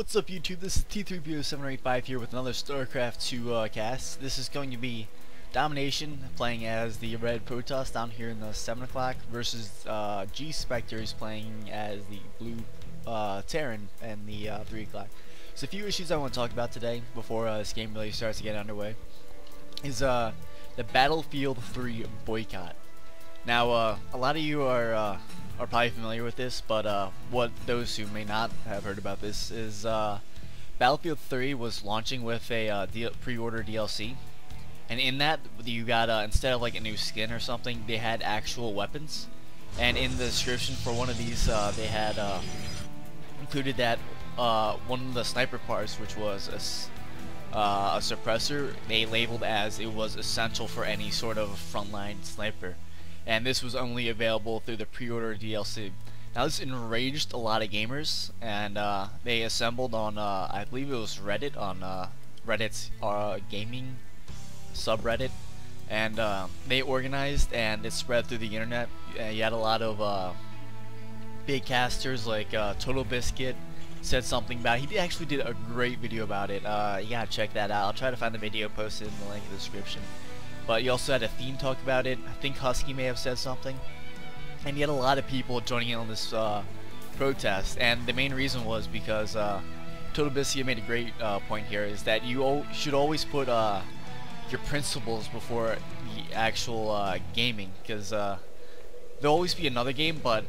What's up YouTube, this is T3PO785 here with another StarCraft 2 cast. This is going to be Domination playing as the Red Protoss down here in the 7 o'clock versus G-Spectres playing as the Blue Terran in the 3 o'clock. So a few issues I want to talk about today before this game really starts to get underway is the Battlefield 3 Boycott. Now a lot of you are probably familiar with this, but what those who may not have heard about this is Battlefield 3 was launching with a pre-order DLC, and in that you got instead of like a new skin or something, they had actual weapons. And in the description for one of these, they had included that one of the sniper parts, which was a suppressor, they labeled as it was essential for any sort of frontline sniper. And this was only available through the pre-order DLC. Now this enraged a lot of gamers, and they assembled on I believe it was Reddit, on Reddit's gaming subreddit, and they organized and it spread through the internet. You had a lot of big casters like Total Biscuit said something about it. He actually did a great video about it. You gotta check that out. I'll try to find the video posted in the link in the description. But you also had a theme talk about it. I think Husky may have said something. And you had a lot of people joining in on this protest. And the main reason was because Total Biscuit made a great point here, is that you should always put your principles before the actual gaming. Because there'll always be another game, but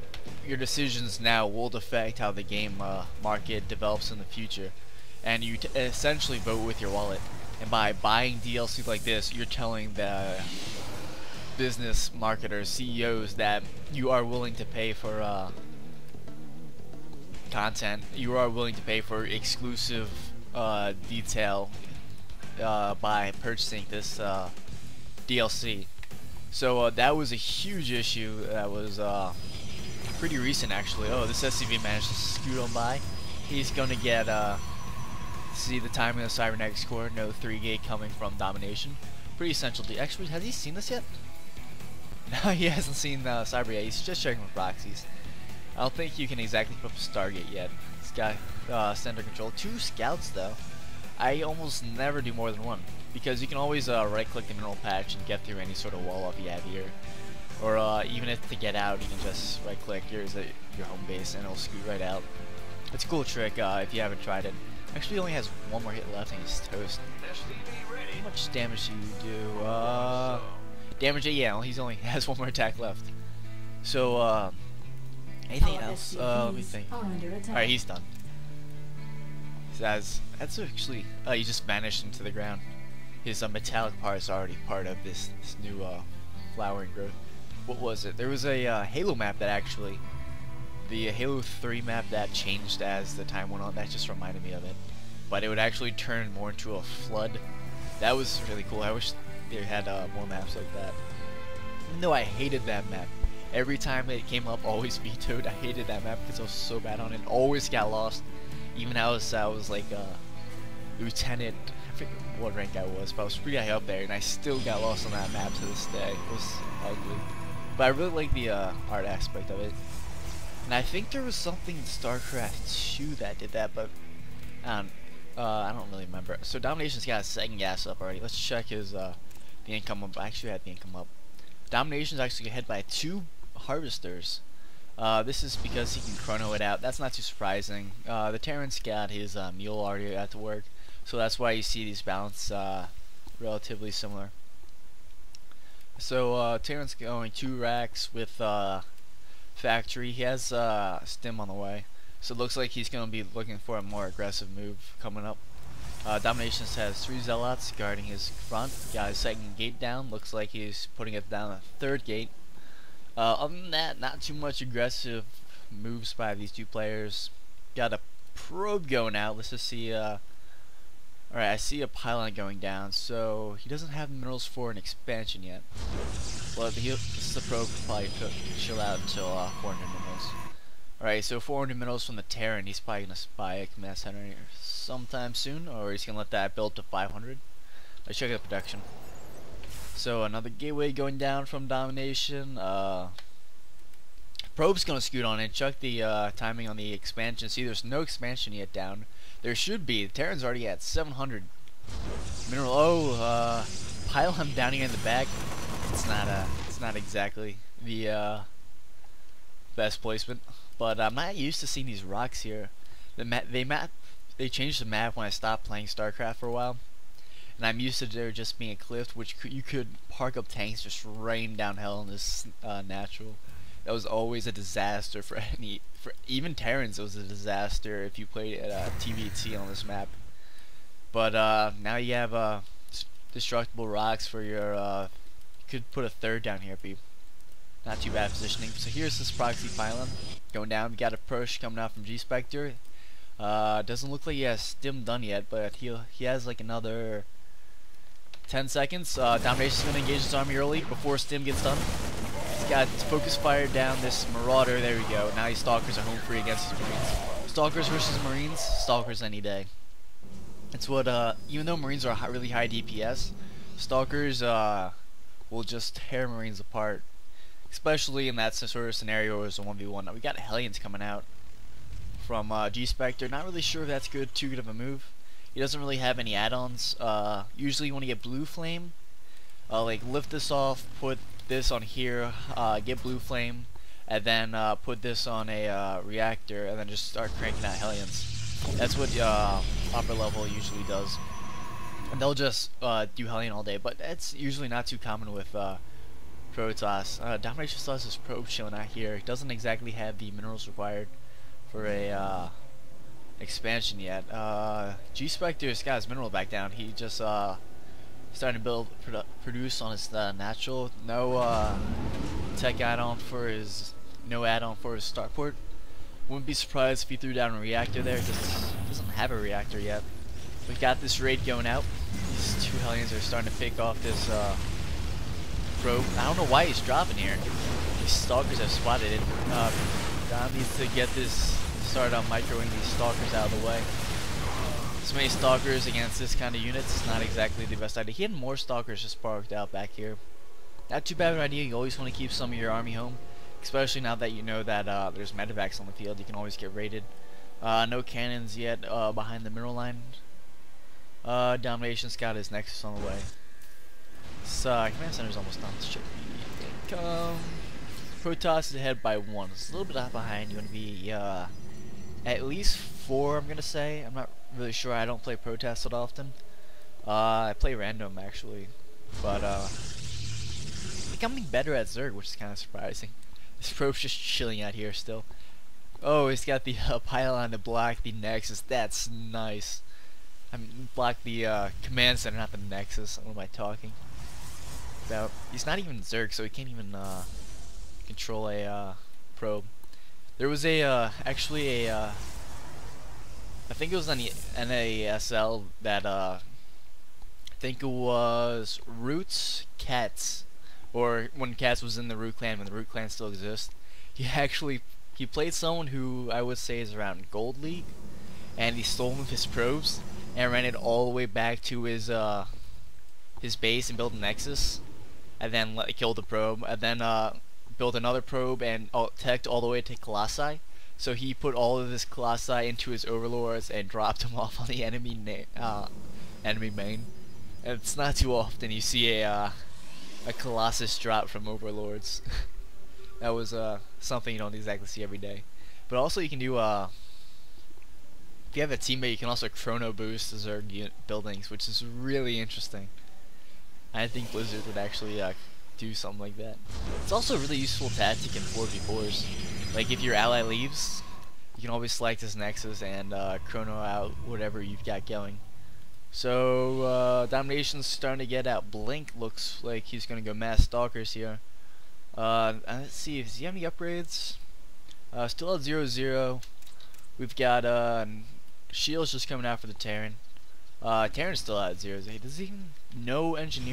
your decisions now will affect how the game market develops in the future. And you essentially vote with your wallet. And by buying DLC like this, you're telling the business marketers, CEOs, that you are willing to pay for content. You are willing to pay for exclusive detail by purchasing this DLC. So that was a huge issue. That was pretty recent, actually. Oh, this SCV managed to scoot on by. He's gonna get see the timing of the cybernetics core, no 3 gate coming from Domination. Pretty essential to actually, has he seen this yet? No, he hasn't seen Cyber yet. He's just checking with proxies. I don't think you can exactly put up Stargate yet. This guy center control. 2 scouts though. I almost never do more than 1 because you can always right click the mineral patch and get through any sort of wall up you have here. Or even if to get out, you can just right click. Here's your home base and it'll scoot right out. It's a cool trick if you haven't tried it. Actually, he only has 1 more hit left and he's toast. How much damage do you do? Damage, yeah, he only has 1 more attack left. So, anything else? Let me think. Alright, he's done. That's actually, he just vanished into the ground. His metallic part is already part of this new flowering growth. What was it? There was a Halo map that actually, the Halo 3 map that changed as the time went on. That just reminded me of it. But it would actually turn more into a flood. That was really cool. I wish they had more maps like that. Even though I hated that map. Every time it came up, always vetoed. I hated that map because I was so bad on it. Always got lost. Even I was like lieutenant. I forget what rank I was, but I was pretty high up there, and I still got lost on that map to this day. It was ugly. But I really like the art aspect of it. And I think there was something in StarCraft 2 that did that, but I don't really remember. So Domination's got a second gas up already. Let's check his the income up. I actually had the income up. Domination's actually ahead by 2 harvesters. This is because he can chrono it out. That's not too surprising. The Terran's got his mule already at to work, so that's why you see these balance relatively similar. So Terran's going 2 racks with factory. He has stim on the way, so it looks like he's going to be looking for a more aggressive move coming up. Dominations has 3 zealots guarding his front. Got his 2nd gate down. Looks like he's putting it down a 3rd gate. Other than that, not too much aggressive moves by these 2 players. Got a probe going out. Let's just see. Alright, I see a pylon going down, so he doesn't have minerals for an expansion yet. Well, this is the probe, probably chill out until 400 minerals. Alright, so 400 minerals from the Terran. He's probably going to buy a command center sometime soon, or he's going to let that build to 500. Let's check out the production. So another gateway going down from Domination. Probe's going to scoot on it. Check the timing on the expansion. See, there's no expansion yet down. There should be. Terran's already at 700 mineral. Oh, pylon down here in the back. It's not exactly the best placement, but I'm not used to seeing these rocks here. They changed the map when I stopped playing StarCraft for a while, and I'm used to there just being a cliff, which you could park up tanks just rain down hell in this natural. That was always a disaster for even Terrans. It was a disaster if you played at PvT on this map. But now you have destructible rocks for your. You could put a third down here, people. Not too bad positioning. So here's this proxy pylon going down. We got a push coming out from G Spectre. Doesn't look like he has Stim done yet, but he has like another 10 seconds. Domination's gonna engage his army early before Stim gets done. He's got focus fire down this Marauder. There we go. Now these Stalkers are home free against his Marines. Stalkers versus Marines. Stalkers any day. It's what even though Marines are really high DPS, Stalkers will just tear Marines apart. Especially in that sort of scenario as a 1v1. Now we got Hellions coming out from G Spectre. Not really sure if that's too good of a move. He doesn't really have any add-ons. Usually you want to get Blue Flame, like lift this off, put this on here, get Blue Flame, and then put this on a reactor, and then just start cranking out Hellions. That's what upper level usually does. And they'll just do Hellion all day, but it's usually not too common with Protoss. Domination still has this probe chilling out here. It doesn't exactly have the minerals required for a expansion yet. G Spectre's got his mineral back down. He just starting to produce on his natural. No tech add-on for his starport. Wouldn't be surprised if he threw down a reactor there. Doesn't have a reactor yet. We got this raid going out. These two Hellions are starting to pick off this probe. I don't know why he's dropping here. These Stalkers have spotted it. Dom needs to get this started on microing these Stalkers out of the way. So many Stalkers against this kind of units is not exactly the best idea. He had more Stalkers just parked out back here. Not too bad of an idea. You always want to keep some of your army home, especially now that you know that there's medevacs on the field. You can always get raided. No cannons yet behind the mineral line. Domination's got his Nexus on the way. Command center's almost done. Should be Protoss is ahead by 1. It's a little bit behind. You want to be at least 4. I'm gonna say. I'm not really sure. I don't play Protoss that often. I play random actually, but becoming better at Zerg, which is kind of surprising. This probe's just chilling out here still. Oh, he's got the pylon to block the Nexus. That's nice. I mean, block the command center, not the Nexus. What am I talking about? He's not even Zerg, so he can't even control a probe. There was actually a I think it was on the NASL that I think it was Roots Cats, or when Cats was in the Root Clan, when the Root Clan still exists. He played someone who I would say is around Gold League, and he stole one of his probes and ran it all the way back to his base and built a Nexus, and then killed the probe, and then built another probe and teched all the way to Colossi. So he put all of this Colossi into his Overlords and dropped them off on the enemy main. And it's not too often you see a Colossus drop from Overlords. That was something you don't exactly see every day. But also you can do if you have a teammate, you can also chrono boost the Zerg buildings, which is really interesting. I think Blizzard would actually do something like that. It's also a really useful tactic in 4v4s. Like if your ally leaves, you can always select his Nexus and chrono out whatever you've got going. So Domination's starting to get out. Blink looks like he's gonna go mass Stalkers here. Let's see, does he have any upgrades? Still at 0-0. We've got Shields just coming out for the Terran. Terran's still at 0-0. Does he even know engineer?